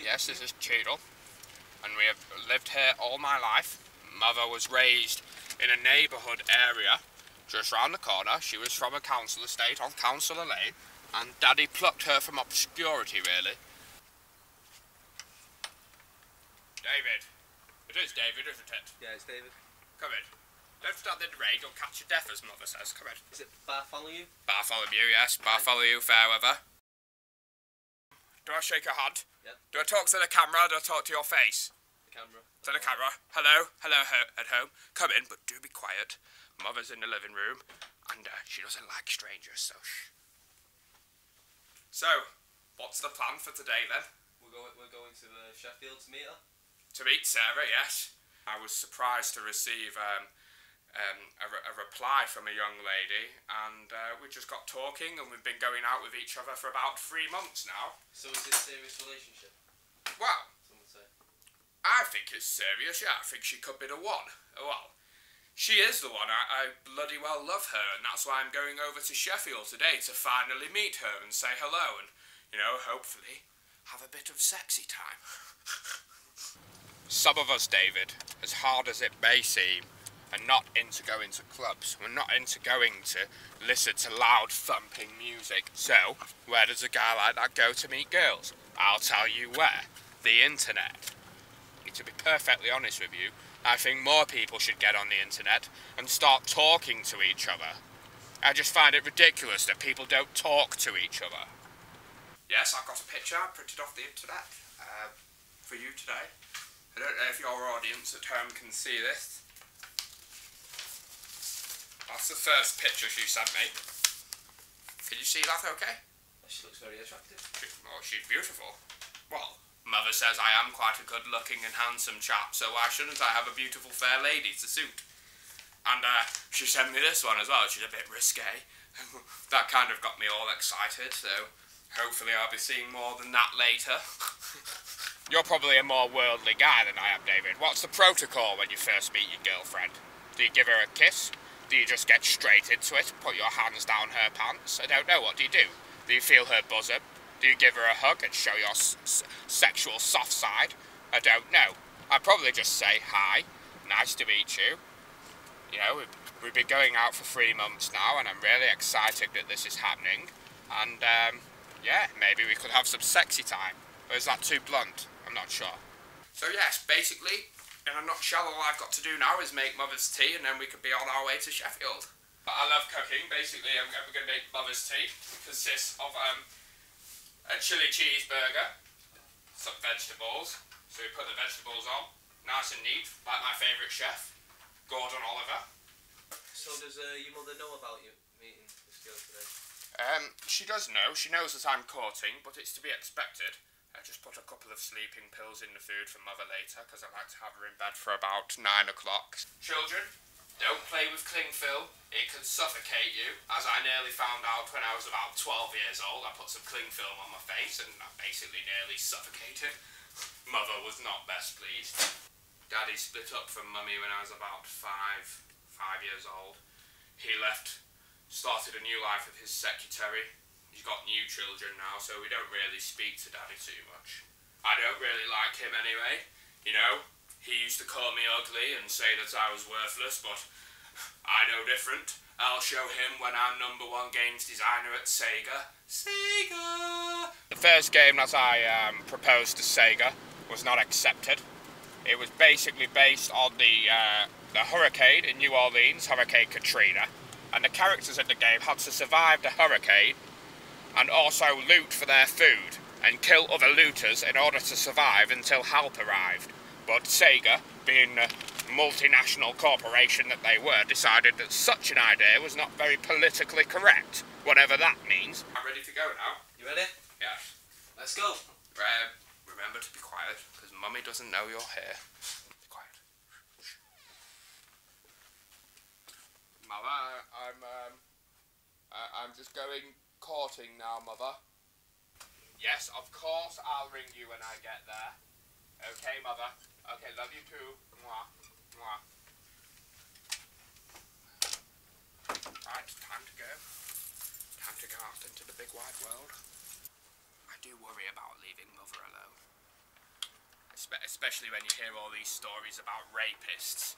Yes, this is Cheadle, and we have lived here all my life. Mother was raised in a neighbourhood area just round the corner. She was from a council estate on Councillor Lane, and Daddy plucked her from obscurity, really. David. It is David, isn't it? Yeah, it's David. Come in. Don't stand in the rain, you'll catch your death, as Mother says. Come in. Is it Bartholomew? Bartholomew, yes. Bartholomew Fairweather. Do I shake your hand? Yep. Do I talk to the camera or do I talk to your face? The camera. To the camera. Hello? Hello at home. Come in, but do be quiet. Mother's in the living room, and she doesn't like strangers, so shh. So, what's the plan for today, then? We're going to Sheffield to meet her. To meet Sarah, yes. I was surprised to receive a reply from a young lady, and we just got talking, and we've been going out with each other for about 3 months now. So is it a serious relationship? Well, some would say. I think it's serious, yeah. I think she could be the one. Well, she is the one. I bloody well love her, and that's why I'm going over to Sheffield today to finally meet her and say hello and, you know, hopefully have a bit of sexy time. Some of us, David, as hard as it may seem, are not into going to clubs. We're not into going to listen to loud thumping music. So, where does a guy like that go to meet girls? I'll tell you where. The internet. To be perfectly honest with you, I think more people should get on the internet and start talking to each other. I just find it ridiculous that people don't talk to each other. Yes, I've got a picture I printed off the internet for you today. I don't know if your audience at home can see this. That's the first picture she sent me. Can you see that okay? She looks very attractive. Oh, she's beautiful. Well, Mother says I am quite a good-looking and handsome chap, so why shouldn't I have a beautiful fair lady to suit? And she sent me this one as well. She's a bit risque. That kind of got me all excited, so hopefully I'll be seeing more than that later. You're probably a more worldly guy than I am, David. What's the protocol when you first meet your girlfriend? Do you give her a kiss? Do you just get straight into it, put your hands down her pants? I don't know, what do you do? Do you feel her bosom? Do you give her a hug and show your sexual soft side? I don't know. I'd probably just say, hi, nice to meet you. You know, we've been going out for 3 months now, and I'm really excited that this is happening. And, yeah, maybe we could have some sexy time. Or is that too blunt? I'm not sure. So yes, basically, in a nutshell, all I've got to do now is make Mother's tea, and then we could be on our way to Sheffield. But I love cooking. Basically, I'm going to make Mother's tea. It consists of a chili cheeseburger, some vegetables. So we put the vegetables on, nice and neat, like my favourite chef, Gordon Oliver. So does your mother know about you meeting this girl today? She does know. She knows that I'm courting, but it's to be expected. I just put a couple of sleeping pills in the food for Mother later, because I like to have her in bed for about 9 o'clock. Children, don't play with cling film. It can suffocate you, as I nearly found out when I was about 12 years old. I put some cling film on my face, and I basically nearly suffocated. Mother was not best pleased. Daddy split up from Mummy when I was about 5 years old. He left, started a new life with his secretary. He's got new children now, so we don't really speak to Daddy too much. I don't really like him anyway. You know, he used to call me ugly and say that I was worthless, but I know different. I'll show him when I'm #1 games designer at Sega. Sega! The first game that I proposed to Sega was not accepted. It was basically based on the hurricane in New Orleans, Hurricane Katrina. And the characters in the game had to survive the hurricane and also loot for their food and kill other looters in order to survive until help arrived. But Sega, being the multinational corporation that they were, decided that such an idea was not very politically correct, whatever that means. I'm ready to go now. You ready? Yes. Let's go. Remember to be quiet, because Mummy doesn't know you're here. Be quiet. Mother, I'm just going courting now, Mother. Yes, of course I'll ring you when I get there. Okay, Mother. Okay, love you too. Mwah. Mwah. Right, time to go. Time to go out into the big wide world. I do worry about leaving Mother alone. especially when you hear all these stories about rapists.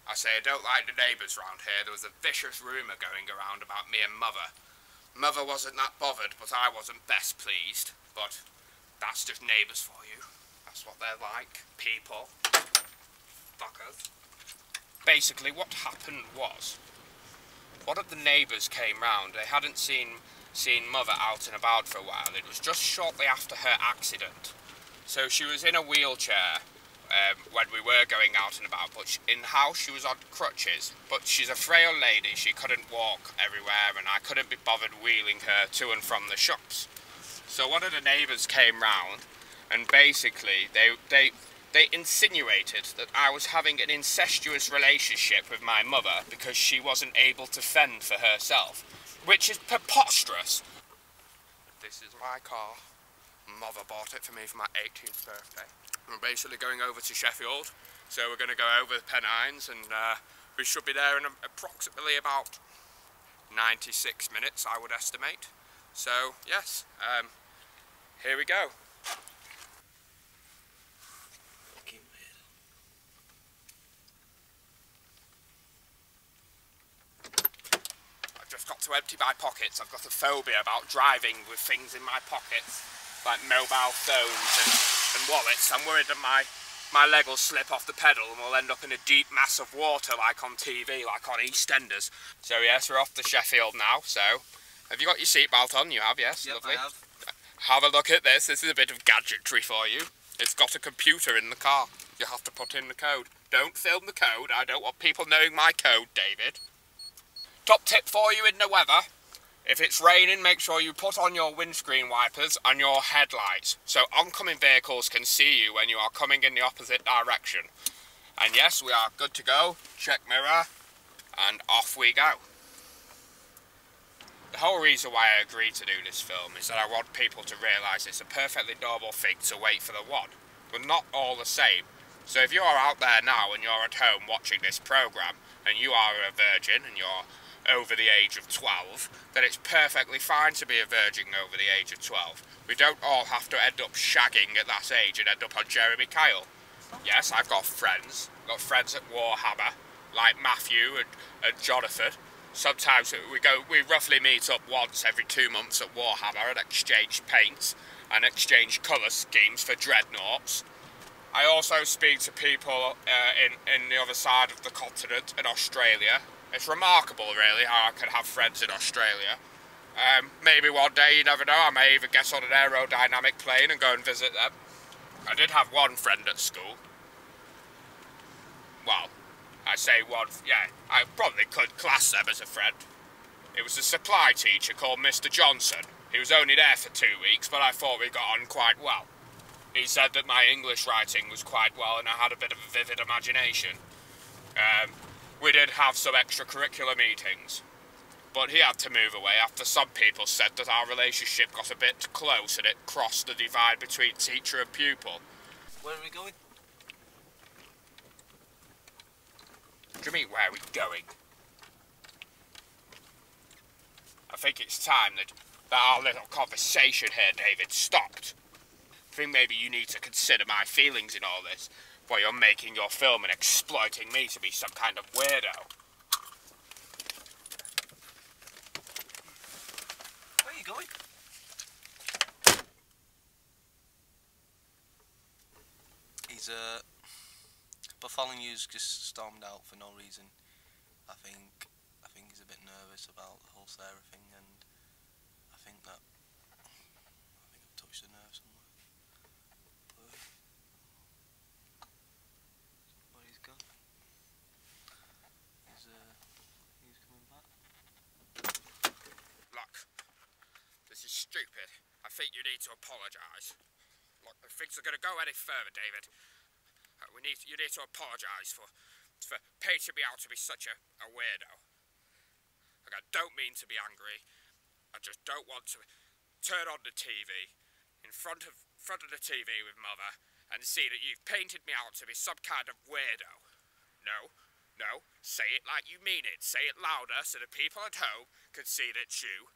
I say I don't like the neighbours round here. There was a vicious rumour going around about me and Mother. Mother wasn't that bothered, but I wasn't best pleased. But that's just neighbours for you. That's what they're like. People. Fuckers. Basically, what happened was, one of the neighbours came round. They hadn't seen Mother out and about for a while. It was just shortly after her accident. So she was in a wheelchair when we were going out and about, but in the house she was on crutches. But she's a frail lady, she couldn't walk everywhere, and I couldn't be bothered wheeling her to and from the shops. So one of the neighbours came round, and basically they insinuated that I was having an incestuous relationship with my mother because she wasn't able to fend for herself, which is preposterous. This is my car. Mother bought it for me for my 18th birthday. We're basically going over to Sheffield, so we're going to go over the Pennines, and we should be there in approximately about 96 minutes, I would estimate. So, yes, here we go. I've just got to empty my pockets. I've got a phobia about driving with things in my pockets, like mobile phones and wallets. I'm worried that my leg will slip off the pedal and we'll end up in a deep mass of water like on TV, like on EastEnders. So yes, we're off to Sheffield now. So, have you got your seatbelt on? You have, yes? Yep, Lovely. I have. Have a look at this. This is a bit of gadgetry for you. It's got a computer in the car. You have to put in the code. Don't film the code. I don't want people knowing my code, David. Top tip for you in the weather. If it's raining, make sure you put on your windscreen wipers and your headlights, so oncoming vehicles can see you when you are coming in the opposite direction. And yes, we are good to go. Check mirror, and off we go. The whole reason why I agreed to do this film is that I want people to realise it's a perfectly normal thing to wait for the one. We're not all the same. So if you are out there now and you're at home watching this programme, and you are a virgin and you're over the age of 12, then it's perfectly fine to be a virgin over the age of 12. We don't all have to end up shagging at that age and end up on Jeremy Kyle. Yes, I've got friends. I've got friends at Warhammer, like Matthew and Jonathan. Sometimes we roughly meet up once every 2 months at Warhammer and exchange paints and exchange colour schemes for dreadnoughts. I also speak to people in the other side of the continent, in Australia. It's remarkable, really, how I can have friends in Australia. Maybe one day, you never know, I may even get on an aerodynamic plane and go and visit them. I did have one friend at school. Well, I say one, yeah, I probably could class them as a friend. It was a supply teacher called Mr. Johnson. He was only there for 2 weeks, but I thought we got on quite well. He said that my English writing was quite well and I had a bit of a vivid imagination. We did have some extracurricular meetings, but he had to move away after some people said that our relationship got a bit close and it crossed the divide between teacher and pupil. Where are we going? Do you mean where are we going? I think it's time that our little conversation here, David, stopped. I think maybe you need to consider my feelings in all this, while you're making your film and exploiting me to be some kind of weirdo. Where are you going? He's Bartholomew's just stormed out for no reason. I think he's a bit nervous about the whole Sarah thing, and I think I've touched a nerve somewhere. Where he's gone? He's coming back. Look, this is stupid. I think you need to apologise. Look, if things are going to go any further, David, you need to apologise for painting me out to be such a weirdo. Like, I don't mean to be angry. I just don't want to turn on the TV in front of the TV with Mother and see that you've painted me out to be some kind of weirdo. No, say it like you mean it. Say it louder so the people at home can see that you,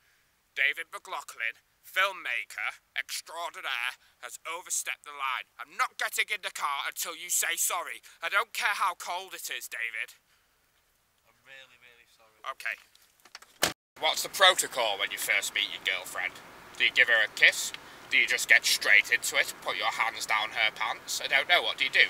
David McLaughlin, filmmaker extraordinaire has overstepped the line. I'm not getting in the car until you say sorry. I don't care how cold it is, David. I'm really, really sorry. Okay. What's the protocol when you first meet your girlfriend? Do you give her a kiss? Do you just get straight into it, put your hands down her pants? I don't know, what do you do?